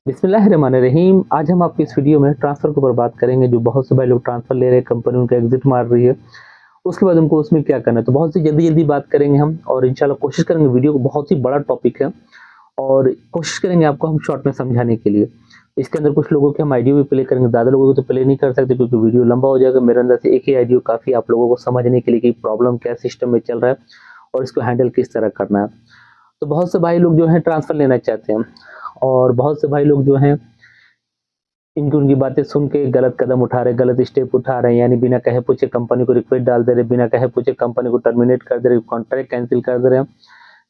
बिस्मिल्लाहिर्रहमानिर्रहीम। आज हम आपकी इस वीडियो में ट्रांसफ़र के ऊपर बात करेंगे। जो बहुत से भाई लोग ट्रांसफ़र ले रहे हैं, कंपनी उनका एग्ज़िट मार रही है, उसके बाद उनको उसमें क्या करना है। तो बहुत सी जल्दी-जल्दी बात करेंगे हम और इंशाल्लाह कोशिश करेंगे। वीडियो को बहुत ही बड़ा टॉपिक है और कोशिश करेंगे आपको हम शॉर्ट में समझाने के लिए। इसके अंदर कुछ लोगों के हम आइडियो भी प्ले करेंगे, ज़्यादा लोगों को तो प्ले नहीं कर सकते क्योंकि वीडियो लंबा हो जाएगा। मेरे अंदर से एक ही आइडियो काफ़ी आप लोगों को समझने के लिए कि प्रॉब्लम क्या सिस्टम में चल रहा है और इसको हैंडल किस तरह करना है। तो बहुत से भाई लोग जो हैं ट्रांसफ़र लेना चाहते हैं और बहुत से भाई लोग जो हैं इनकी उनकी बातें सुन के गलत कदम उठा रहे, गलत स्टेप उठा रहे हैं, यानी बिना कहे पूछे कंपनी को रिक्वेस्ट डाल दे रहे, बिना कहे पूछे कंपनी को टर्मिनेट कर दे रहे, कॉन्ट्रैक्ट कैंसिल कर दे रहे हैं,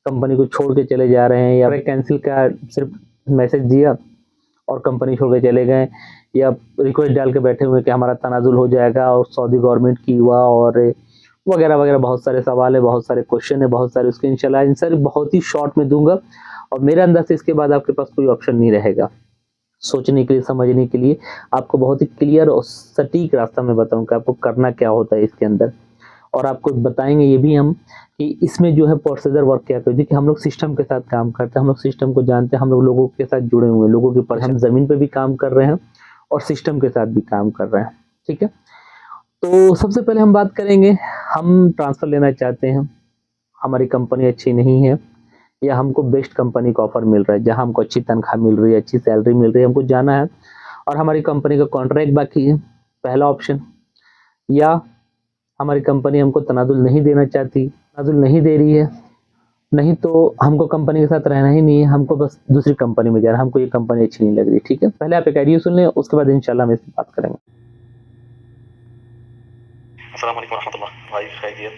कंपनी को छोड़ के चले जा रहे हैं या कैंसिल का सिर्फ मैसेज दिया और कंपनी छोड़ के चले गए या रिक्वेस्ट डाल के बैठे हुए कि हमारा तनाजुल हो जाएगा और सऊदी गवर्नमेंट की हुआ और वगैरह वगैरह। बहुत सारे सवाल है, बहुत सारे क्वेश्चन है, बहुत सारे उसके इंशाल्लाह आंसर बहुत ही शॉर्ट में दूंगा और मेरे अंदर से इसके बाद आपके पास कोई ऑप्शन नहीं रहेगा सोचने के लिए, समझने के लिए। आपको बहुत ही क्लियर और सटीक रास्ता मैं बताऊंगा आपको करना क्या होता है इसके अंदर और आपको बताएंगे ये भी हम कि इसमें जो है प्रोसीजर वर्क क्या करती है कि हम लोग सिस्टम के साथ काम करते हैं, हम लोग सिस्टम को जानते हैं, हम लोग लोगों के साथ जुड़े हुए हैं, लोगों की हम ज़मीन पे भी काम कर रहे हैं और सिस्टम के साथ भी काम कर रहे हैं। ठीक है, तो सबसे पहले हम बात करेंगे, हम ट्रांसफ़र लेना चाहते हैं, हमारी कंपनी अच्छी नहीं है या हमको बेस्ट कंपनी का ऑफर मिल रहा है जहां हमको अच्छी तनख्वाह मिल रही है, अच्छी सैलरी मिल रही है, हमको जाना है और हमारी कंपनी का कॉन्ट्रैक्ट बाकी है, पहला ऑप्शन। या हमारी कंपनी हमको तनाजुल नहीं देना चाहती, तनाजुल नहीं दे रही है, नहीं तो हमको कंपनी के साथ रहना ही नहीं है, हमको बस दूसरी कंपनी में जाना है, हमको ये कंपनी अच्छी नहीं लग रही। ठीक है, पहले आप एक आइडिया सुन लें, उसके बाद इंशाल्लाह हम इस पर बात करेंगे। अस्सलाम वालेकुम रहमतुल्लाह। भाई खैरियत।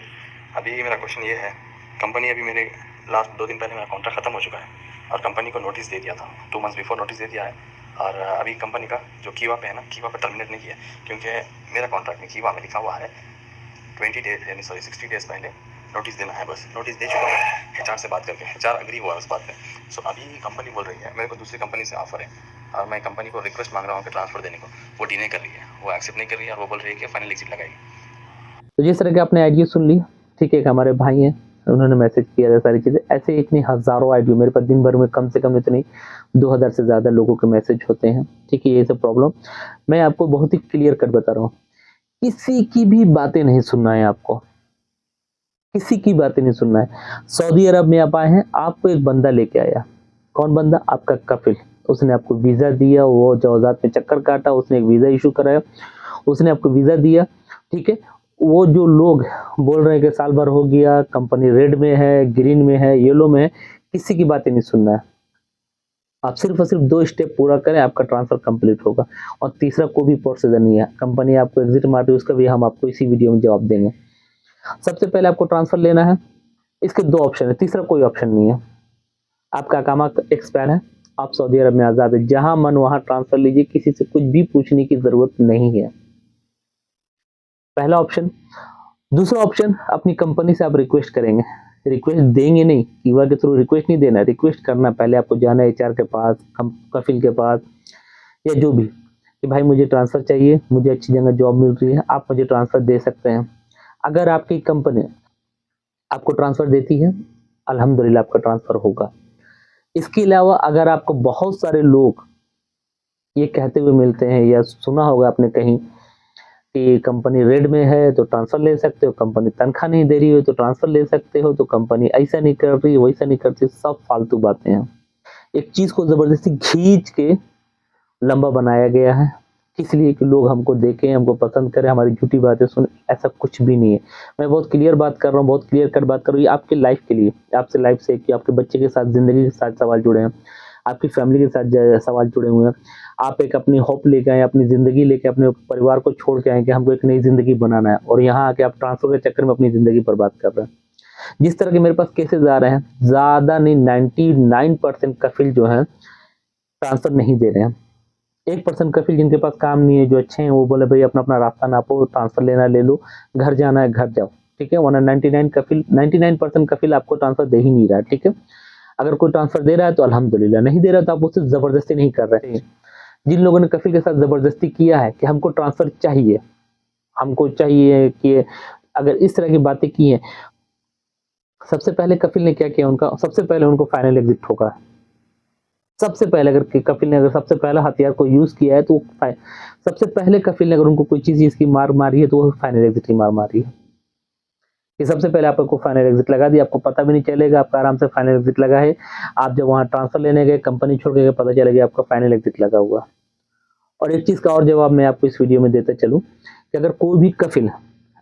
अभी मेरा क्वेश्चन ये है, कंपनी अभी मेरे लास्ट 2 दिन पहले मेरा कॉन्ट्रैक्ट ख़त्म हो चुका है और कंपनी को नोटिस दे दिया था, 2 मंथ्स बिफोर नोटिस दे दिया है और अभी कंपनी का जो कीवा पे है ना, कीवा पे टर्मिनेट नहीं किया क्योंकि मेरा कॉन्ट्रैक्ट में कीवा में लिखा हुआ है 20 डेज यानी 60 डेज़ पहले नोटिस देना है। बस नोटिस दे चुका हूँ HR से बात करके, HR अग्री हुआ है उस बात पे। सो अभी कंपनी बोल रही है मेरे को दूसरी कंपनी से ऑफर है और मैं कंपनी को रिक्वेस्ट मांग रहा हूँ कि ट्रांसफ़र देने को, वो डिने कर रही है, वो एक्सेप्ट नहीं कर रही है और वो बोल रही है कि फाइनल एग्जिट लगाएगी। तो जिस तरह के आपने आइडिया सुन ली, ठीक है, एक हमारे भाई हैं, उन्होंने मैसेज किया था सारी चीज़ें। ऐसे इतनी हज़ारों आइडिया मेरे पास दिन भर में कम से कम इतनी 2000 से ज़्यादा लोगों के मैसेज होते हैं। ठीक है, ये सब प्रॉब्लम मैं आपको बहुत ही क्लियर कट बता रहा हूँ। किसी की भी बातें नहीं सुनना है आपको, किसी की बातें नहीं सुनना है। सऊदी अरब में आप आए हैं, आपको एक बंदा लेके आया। कौन बंदा? आपका कफिल। उसने आपको वीज़ा दिया, वो जवाज़ात में चक्कर काटा, उसने एक वीज़ा इशू कराया, उसने आपको वीज़ा दिया। ठीक है, वो जो लोग बोल रहे हैं कि साल भर हो गया, कंपनी रेड में है, ग्रीन में है, येलो में है, किसी की बातें नहीं सुनना है। आप सिर्फ और सिर्फ 2 स्टेप पूरा करें, आपका ट्रांसफ़र कंप्लीट होगा और तीसरा कोई भी प्रोसीजर नहीं है। कंपनी आपको एग्जिट मार रही है, उसका भी हम आपको इसी वीडियो में जवाब देंगे। सबसे पहले आपको ट्रांसफ़र लेना है, इसके 2 ऑप्शन है, तीसरा कोई ऑप्शन नहीं है। आपका अकामा एक्सपायर है, आप सऊदी अरब में आज़ाद है, जहाँ मन वहाँ ट्रांसफ़र लीजिए, किसी से कुछ भी पूछने की ज़रूरत नहीं है। पहला ऑप्शन। दूसरा ऑप्शन, अपनी कंपनी से आप रिक्वेस्ट करेंगे, रिक्वेस्ट देंगे नहीं, कीवा के थ्रू रिक्वेस्ट नहीं देना है, रिक्वेस्ट करना। पहले आपको जाना है HR के पास, कफिल के पास या जो भी, कि भाई मुझे ट्रांसफ़र चाहिए, मुझे अच्छी जगह जॉब मिल रही है, आप मुझे ट्रांसफ़र दे सकते हैं। अगर आपकी कंपनी आपको ट्रांसफ़र देती है, अल्हम्दुलिल्लाह आपका ट्रांसफ़र होगा। इसके अलावा अगर आपको बहुत सारे लोग ये कहते हुए मिलते हैं या सुना होगा आपने कहीं कि कंपनी रेड में है तो ट्रांसफ़र ले सकते हो, कंपनी तनख्वाह नहीं दे रही हो तो ट्रांसफ़र ले सकते हो, तो कंपनी ऐसा नहीं कर रही, वैसा नहीं करती, सब फालतू बातें हैं। एक चीज़ को ज़बरदस्ती खींच के लंबा बनाया गया है, इसलिए कि लोग हमको देखें, हमको पसंद करें, हमारी झूठी बातें सुनें, ऐसा कुछ भी नहीं है। मैं बहुत क्लियर बात कर रहा हूँ, बहुत क्लियर कट बात कर रहा हूँ। ये आपकी लाइफ़ के लिए, आपसे लाइफ़ से कि आपके बच्चे के साथ, ज़िंदगी के साथ सवाल जुड़े हैं, आपकी फैमिली के साथ सवाल जुड़े हुए हैं। आप एक अपनी होप लेके आए, अपनी ज़िंदगी लेके अपने परिवार को छोड़ के आए कि हमको एक नई ज़िंदगी बनाना है और यहाँ आके आप ट्रांसफ़र के चक्कर में अपनी ज़िंदगी बर्बाद कर रहे हैं। जिस तरह के मेरे पास केसेज़ आ रहे हैं, ज़्यादा नहीं 99% कफ़िल जो हैं ट्रांसफ़र नहीं दे रहे हैं। 1% कफ़िल जिनके पास काम नहीं है, जो अच्छे हैं, वो बोले भाई अपना-अपना रास्ता नापो, ट्रांसफ़र लेना ले लो, घर जाना है घर जाओ। ठीक है, वरना 99% कफ़िल आपको ट्रांसफ़र दे ही नहीं रहा है। ठीक है, अगर कोई ट्रांसफ़र दे रहा है तो अल्हम्दुलिल्लाह, नहीं दे रहा है तो आप उससे ज़बरदस्ती नहीं कर रहे हैं। जिन लोगों ने कफ़िल के साथ ज़बरदस्ती किया है कि हमको ट्रांसफ़र चाहिए, हमको चाहिए, कि अगर इस तरह की बातें की हैं, सबसे पहले कफ़िल ने क्या किया, उनका सबसे पहले उनको फाइनल एग्ज़िट ठोका। सबसे पहले अगर कपिल ने अगर सबसे पहला हथियार को यूज़ किया है तो सबसे पहले कपिल ने अगर उनको कोई चीज़ इसकी मार मारी है तो वो फाइनल एग्जिट की मार मारी है। कि सबसे पहले आपको फाइनल एग्जिट लगा दी, आपको पता भी नहीं चलेगा, आपका आराम से फाइनल एग्जिट लगा है। आप जब वहाँ ट्रांसफ़र लेने गए, कंपनी छोड़ के गए, पता चलेगा आपका फाइनल एग्जिट लगा हुआ। और एक चीज़ का और जवाब मैं आपको इस वीडियो में देते चलूँ कि अगर कोई भी कफिल,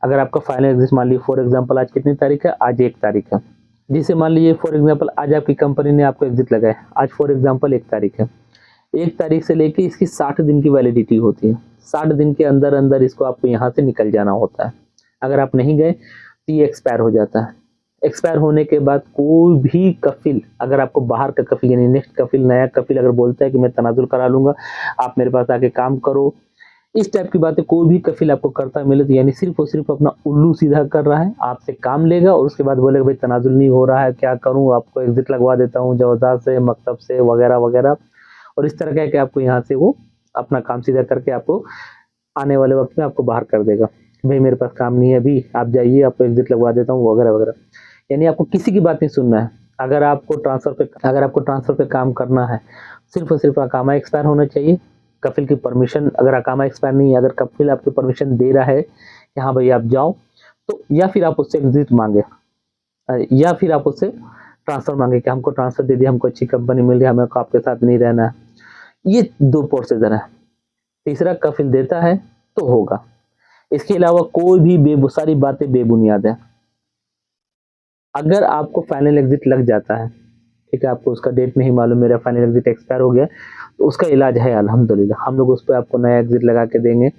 अगर आपका फाइनल एग्जिट मान लीजिए फॉर एग्जांपल आज कितनी तारीख है, आज 1 तारीख है, जिसे मान लीजिए फॉर एग्जांपल आज आपकी कंपनी ने आपको एग्जिट लगाया, आज फॉर एग्जांपल 1 तारीख है, 1 तारीख से लेके इसकी 60 दिन की वैलिडिटी होती है। 60 दिन के अंदर अंदर इसको आपको यहाँ से निकल जाना होता है। अगर आप नहीं गए तो ये एक्सपायर हो जाता है। एक्सपायर होने के बाद कोई भी कफिल, अगर आपको बाहर का कफिल यानी नेक्स्ट कफिल, नया कफिल अगर बोलता है कि मैं तनाजुल करा लूँगा, आप मेरे पास आके काम करो, इस टाइप की बातें कोई भी कफिल आपको करता मिले तो यानी सिर्फ और सिर्फ अपना उल्लू सीधा कर रहा है, आपसे काम लेगा और उसके बाद बोलेगा भाई तनाजुल नहीं हो रहा है, क्या करूँ, आपको एग्जिट लगवा देता हूँ जवज़ा से, मकतब से वगैरह वगैरह। और इस तरह का आपको यहाँ से वो अपना काम सीधा करके आपको आने वाले वक्त में आपको बाहर कर देगा, भाई मेरे पास काम नहीं है अभी, आप जाइए, आपको एग्जिट लगवा देता हूँ वगैरह वगैरह। यानी आपको किसी की बात नहीं सुनना है। अगर आपको ट्रांसफ़र पे काम करना है, सिर्फ और सिर्फ अकामा एक्सपायर होना चाहिए, कफिल की परमिशन, अगर अकामा एक्सपायर नहीं है, अगर कफिल आपको परमिशन दे रहा है कि हाँ भाई आप जाओ, तो या फिर आप उससे एग्जिट मांगे या फिर आप उससे ट्रांसफ़र मांगे कि हमको ट्रांसफ़र दे दिया, हमको अच्छी कंपनी मिल रही है, हमें आपके साथ नहीं रहना है। ये 2 प्रोसीजर है। तीसरा कफिल देता है तो होगा, इसके अलावा कोई भी सारी बातें बेबुनियाद है। अगर आपको फाइनल एग्जिट लग जाता है, ठीक है, आपको उसका डेट नहीं मालूम, मेरा फाइनल एग्जिट एक्सपायर हो गया, तो उसका इलाज है अल्हम्दुलिल्लाह, हम लोग उस पर आपको नया एग्जिट लगा के देंगे।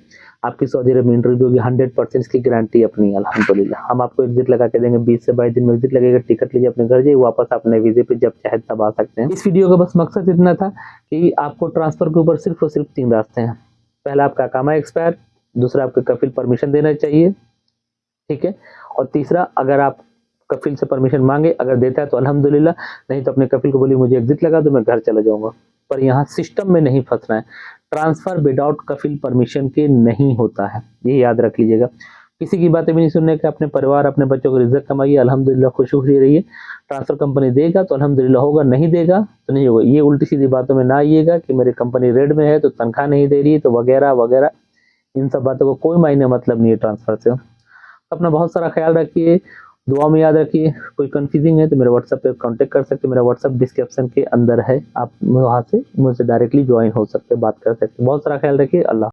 आपकी सऊदी अरब में इंटरव्यू होगी, 100% की गारंटी अपनी अल्हम्दुलिल्लाह, हम आपको एग्जिट लगा के देंगे। 20 से 22 दिन में एग्जिट लगेगा, टिकट लीजिए, अपने घर जाइए, वापस अपने वीज़े पे जब चाहे तब आ सकते हैं। इस वीडियो का बस मकसद इतना था कि आपको ट्रांसफ़र के ऊपर सिर्फ और सिर्फ 3 रास्ते हैं। पहला आपका अकामा एक्सपायर, दूसरा आपके कफिल परमिशन देना चाहिए, ठीक है, और तीसरा अगर आप कफिल से परमिशन मांगे, अगर देता है तो अल्हम्दुलिल्लाह, नहीं तो अपने कफिल को बोलिए मुझे एग्जिट लगा दो, मैं घर चला जाऊंगा। पर यहाँ सिस्टम में नहीं फंसना है। ट्रांसफर विदाउट कफिल परमिशन के नहीं होता है, ये याद रख लीजिएगा। किसी की बातें भी नहीं सुनने के, अपने परिवार अपने बच्चों को रिजक कमाइए, अल्हम्दुलिल्लाह खुशी खुशी रहिए। ट्रांसफर कंपनी देगा तो अल्हम्दुलिल्लाह होगा, नहीं देगा तो नहीं होगा। ये उल्टी सीधी बातों में ना आइएगा कि मेरी कंपनी रेड में है तो तनख्वाह नहीं दे रही तो वगैरह वगैरह, इन सब बातों को कोई मायने मतलब नहीं है ट्रांसफर से। अपना बहुत सारा ख्याल रखिए, दुआ में याद रखिए। कोई कंफ्यूजिंग है तो मेरे व्हाट्सएप पे कांटेक्ट कर सकते हैं, मेरा व्हाट्सएप डिस्क्रिप्शन के अंदर है, आप वहाँ से मुझसे डायरेक्टली ज्वाइन हो सकते हैं, बात कर सकते हैं। बहुत सारा ख्याल रखिए, अल्लाह।